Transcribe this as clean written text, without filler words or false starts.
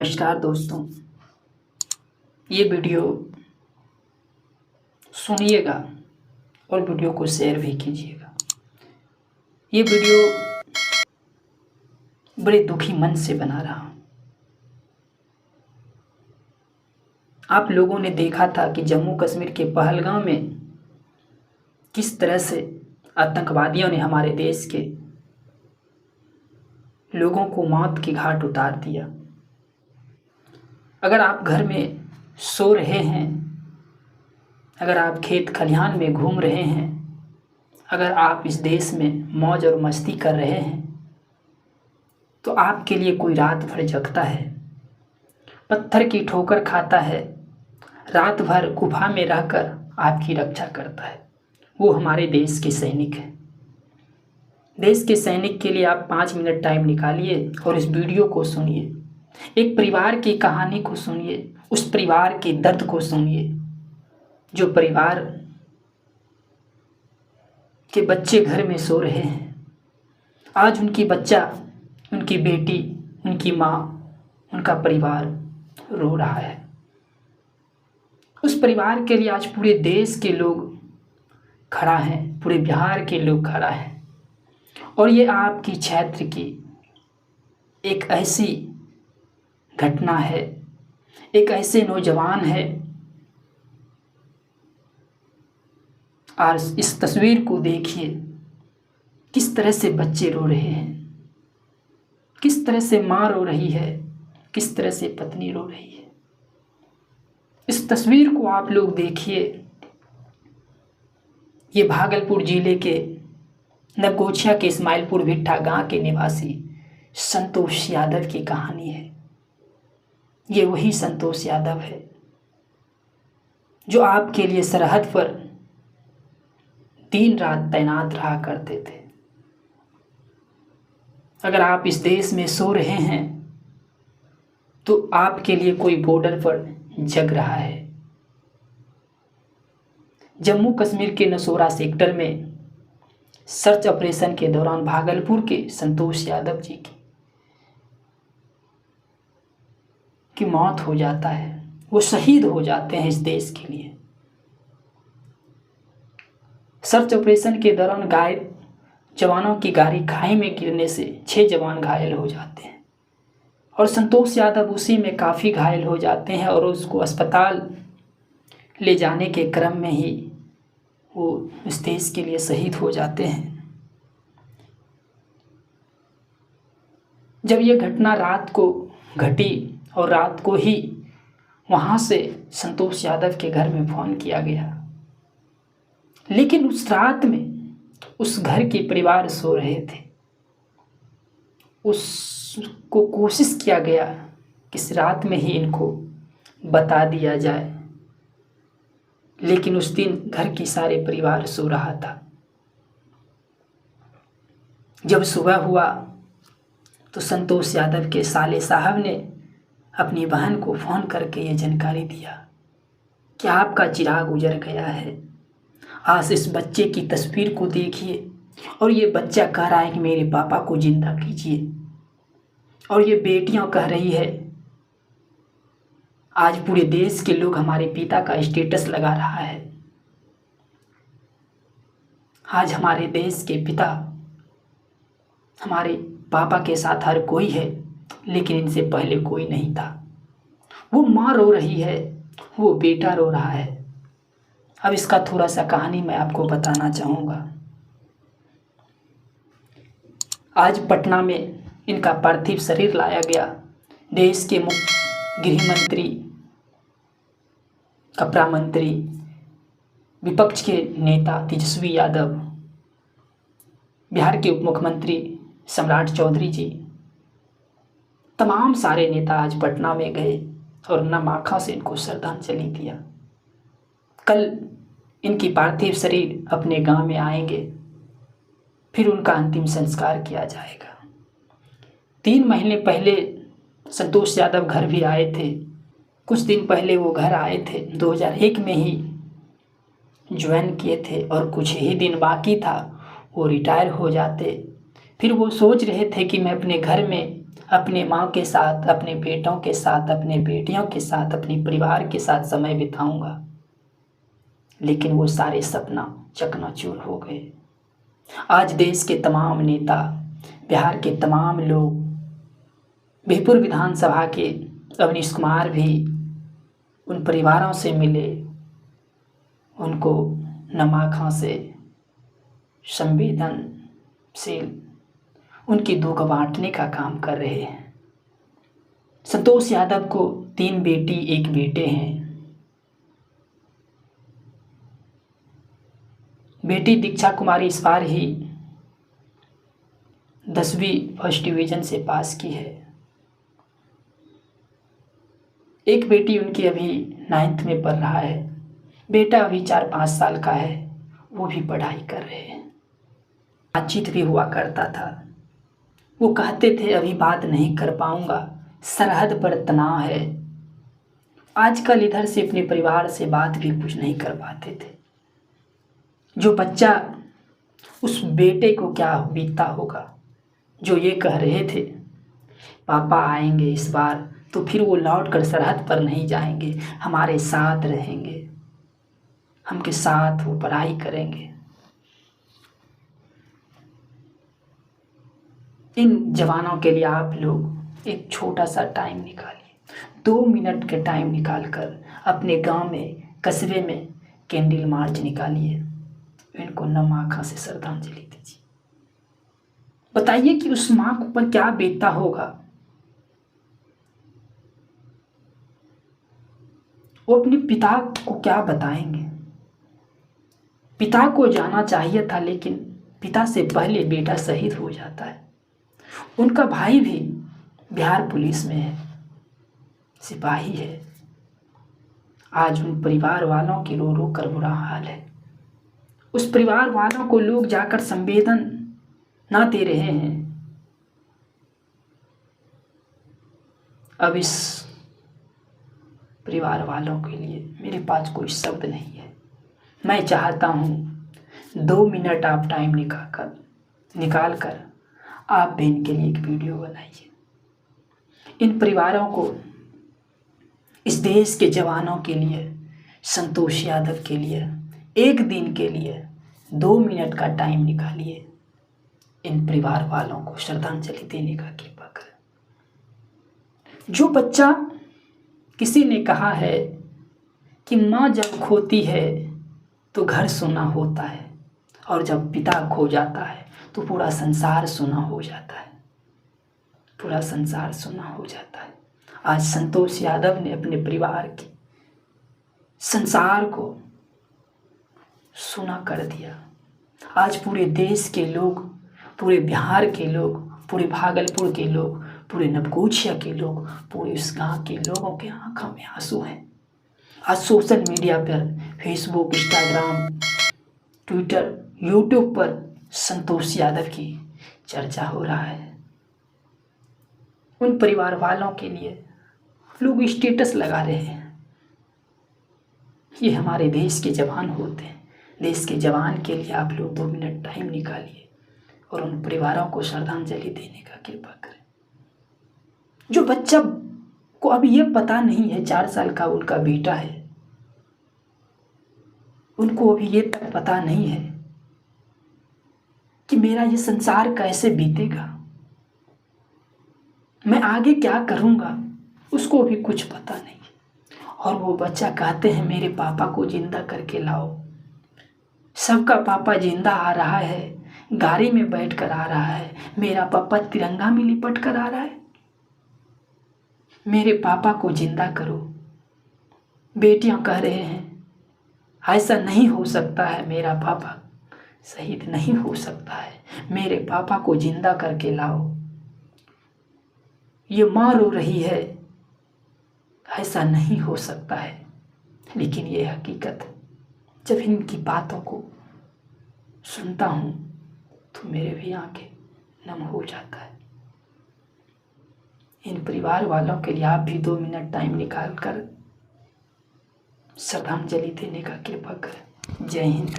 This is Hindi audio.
नमस्कार दोस्तों, ये वीडियो सुनिएगा और वीडियो को शेयर भी कीजिएगा। ये वीडियो बड़े दुखी मन से बना रहा हूँ। आप लोगों ने देखा था कि जम्मू कश्मीर के पहलगाम में किस तरह से आतंकवादियों ने हमारे देश के लोगों को मौत की घाट उतार दिया। अगर आप घर में सो रहे हैं, अगर आप खेत खलिहान में घूम रहे हैं, अगर आप इस देश में मौज और मस्ती कर रहे हैं, तो आपके लिए कोई रात भर जगता है, पत्थर की ठोकर खाता है, रात भर गुफा में रहकर आपकी रक्षा करता है। वो हमारे देश के सैनिक हैं। देश के सैनिक के लिए आप 5 मिनट टाइम निकालिए और इस वीडियो को सुनिए। एक परिवार की कहानी को सुनिए, उस परिवार के दर्द को सुनिए, जो परिवार के बच्चे घर में सो रहे हैं। आज उनकी बच्चा, उनकी बेटी, उनकी माँ, उनका परिवार रो रहा है। उस परिवार के लिए आज पूरे देश के लोग खड़ा हैं, पूरे बिहार के लोग खड़ा हैं। और ये आपकी क्षेत्र की एक ऐसी घटना है, एक ऐसे नौजवान है। और इस तस्वीर को देखिए, किस तरह से बच्चे रो रहे हैं, किस तरह से माँ रो रही है, किस तरह से पत्नी रो रही है। इस तस्वीर को आप लोग देखिए। ये भागलपुर जिले के नवगोछिया के इस्माइलपुर भिट्ठा गांव के निवासी संतोष यादव की कहानी है। ये वही संतोष यादव है जो आपके लिए सरहद पर दिन रात तैनात रहा करते थे। अगर आप इस देश में सो रहे हैं तो आपके लिए कोई बॉर्डर पर जग रहा है। जम्मू कश्मीर के नसोरा सेक्टर में सर्च ऑपरेशन के दौरान भागलपुर के संतोष यादव जी की मौत हो जाता है। वो शहीद हो जाते हैं इस देश के लिए। सर्च ऑपरेशन के दौरान जवानों की गाड़ी खाई में गिरने से 6 जवान घायल हो जाते हैं और संतोष यादव उसी में काफ़ी घायल हो जाते हैं और उसको अस्पताल ले जाने के क्रम में ही वो इस देश के लिए शहीद हो जाते हैं। जब ये घटना रात को घटी और रात को ही वहाँ से संतोष यादव के घर में फ़ोन किया गया, लेकिन उस रात में उस घर के परिवार सो रहे थे। उसको कोशिश किया गया कि इस रात में ही इनको बता दिया जाए, लेकिन उस दिन घर की सारे परिवार सो रहा था। जब सुबह हुआ तो संतोष यादव के साले साहब ने अपनी बहन को फ़ोन करके ये जानकारी दिया कि आपका चिराग उजड़ गया है। आज इस बच्चे की तस्वीर को देखिए और ये बच्चा कह रहा है कि मेरे पापा को जिंदा कीजिए। और ये बेटियां कह रही है, आज पूरे देश के लोग हमारे पिता का स्टेटस लगा रहा है। आज हमारे देश के पिता, हमारे पापा के साथ हर कोई है, लेकिन इनसे पहले कोई नहीं था। वो माँ रो रही है, वो बेटा रो रहा है। अब इसका थोड़ा सा कहानी मैं आपको बताना चाहूँगा। आज पटना में इनका पार्थिव शरीर लाया गया। देश के गृह मंत्री, कपड़ा मंत्री, विपक्ष के नेता तेजस्वी यादव, बिहार के उप मुख्यमंत्री सम्राट चौधरी जी, तमाम सारे नेता आज पटना में गए और नम आँखों से इनको श्रद्धांजलि दिया। कल इनकी पार्थिव शरीर अपने गांव में आएंगे, फिर उनका अंतिम संस्कार किया जाएगा। 3 महीने पहले संतोष यादव घर भी आए थे। कुछ दिन पहले वो घर आए थे, 2001 में ही ज्वाइन किए थे और कुछ ही दिन बाकी था वो रिटायर हो जाते। फिर वो सोच रहे थे कि मैं अपने घर में अपने माँ के साथ, अपने बेटों के साथ, अपने बेटियों के साथ, अपने परिवार के साथ समय बिताऊंगा, लेकिन वो सारे सपना चकनाचूर हो गए। आज देश के तमाम नेता, बिहार के तमाम लोग, बिहपुर विधानसभा के अवनीश कुमार भी उन परिवारों से मिले, उनको नम आँखों से संवेदनशील उनकी दुख बांटने का काम कर रहे हैं। संतोष यादव को 3 बेटी 1 बेटे हैं। बेटी दीक्षा कुमारी इस बार ही 10वीं फर्स्ट डिवीजन से पास की है। एक बेटी उनकी अभी 9th में पढ़ रहा है। बेटा अभी 4-5 साल का है, वो भी पढ़ाई कर रहे हैं। बातचीत भी हुआ करता था। वो कहते थे अभी बात नहीं कर पाऊंगा, सरहद पर तनाव है। आजकल इधर से अपने परिवार से बात भी कुछ नहीं कर पाते थे। जो बच्चा, उस बेटे को क्या बीतता होगा जो ये कह रहे थे पापा आएंगे इस बार, तो फिर वो लौट कर सरहद पर नहीं जाएंगे, हमारे साथ रहेंगे, हमके साथ वो पढ़ाई करेंगे। इन जवानों के लिए आप लोग एक छोटा सा टाइम निकालिए, 2 मिनट के टाइम निकाल कर अपने गांव में, कस्बे में कैंडल मार्च निकालिए, इनको नम आँखों से श्रद्धांजलि दीजिए। बताइए कि उस माँ पर क्या बीतता होगा। वो अपने पिता को क्या बताएंगे। पिता को जाना चाहिए था, लेकिन पिता से पहले बेटा शहीद हो जाता है। उनका भाई भी बिहार पुलिस में है, सिपाही है। आज उन परिवार वालों की रो रो कर बुरा हाल है। उस परिवार वालों को लोग जाकर संवेदन ना दे रहे हैं। अब इस परिवार वालों के लिए मेरे पास कोई शब्द नहीं है। मैं चाहता हूँ 2 मिनट आप टाइम निकाल कर आप भी इनके लिए एक वीडियो बनाइए। इन परिवारों को, इस देश के जवानों के लिए, संतोष यादव के लिए एक दिन के लिए 2 मिनट का टाइम निकालिए। इन परिवार वालों को श्रद्धांजलि देने का कृपा करें। जो बच्चा, किसी ने कहा है कि माँ जब खोती है तो घर सूना होता है, और जब पिता खो जाता है तो पूरा संसार सूना हो जाता है। पूरा संसार सूना हो जाता है। आज संतोष यादव ने अपने परिवार की, संसार को सूना कर दिया। आज पूरे देश के लोग, पूरे बिहार के लोग, पूरे भागलपुर के लोग, पूरे नवगोछिया के लोग, पूरे उस गाँव के लोगों के आंखों में आंसू हैं। आज सोशल मीडिया पर, फेसबुक, इंस्टाग्राम, ट्विटर, यूट्यूब पर संतोष यादव की चर्चा हो रहा है। उन परिवार वालों के लिए लोग स्टेटस लगा रहे हैं। ये हमारे देश के जवान होते हैं। देश के जवान के लिए आप लोग 2 मिनट टाइम निकालिए और उन परिवारों को श्रद्धांजलि देने का कृपा करें। जो बच्चा को अभी ये पता नहीं है, 4 साल का उनका बेटा है, उनको अभी ये तक पता नहीं है कि मेरा ये संसार कैसे बीतेगा, मैं आगे क्या करूँगा, उसको अभी कुछ पता नहीं। और वो बच्चा कहते हैं मेरे पापा को जिंदा करके लाओ। सबका पापा जिंदा आ रहा है, गाड़ी में बैठकर आ रहा है, मेरा पापा तिरंगा में लिपट कर आ रहा है। मेरे पापा को जिंदा करो। बेटियां कह रहे हैं ऐसा नहीं हो सकता है, मेरा पापा शहीद नहीं हो सकता है, मेरे पापा को जिंदा करके लाओ। ये माँ रो रही है, ऐसा नहीं हो सकता है। लेकिन ये हकीकत, जब इनकी बातों को सुनता हूँ तो मेरे भी आंखें नम हो जाता है। इन परिवार वालों के लिए आप भी 2 मिनट टाइम निकाल कर श्रद्धांजलि देने का कृपा करें। जय हिंद।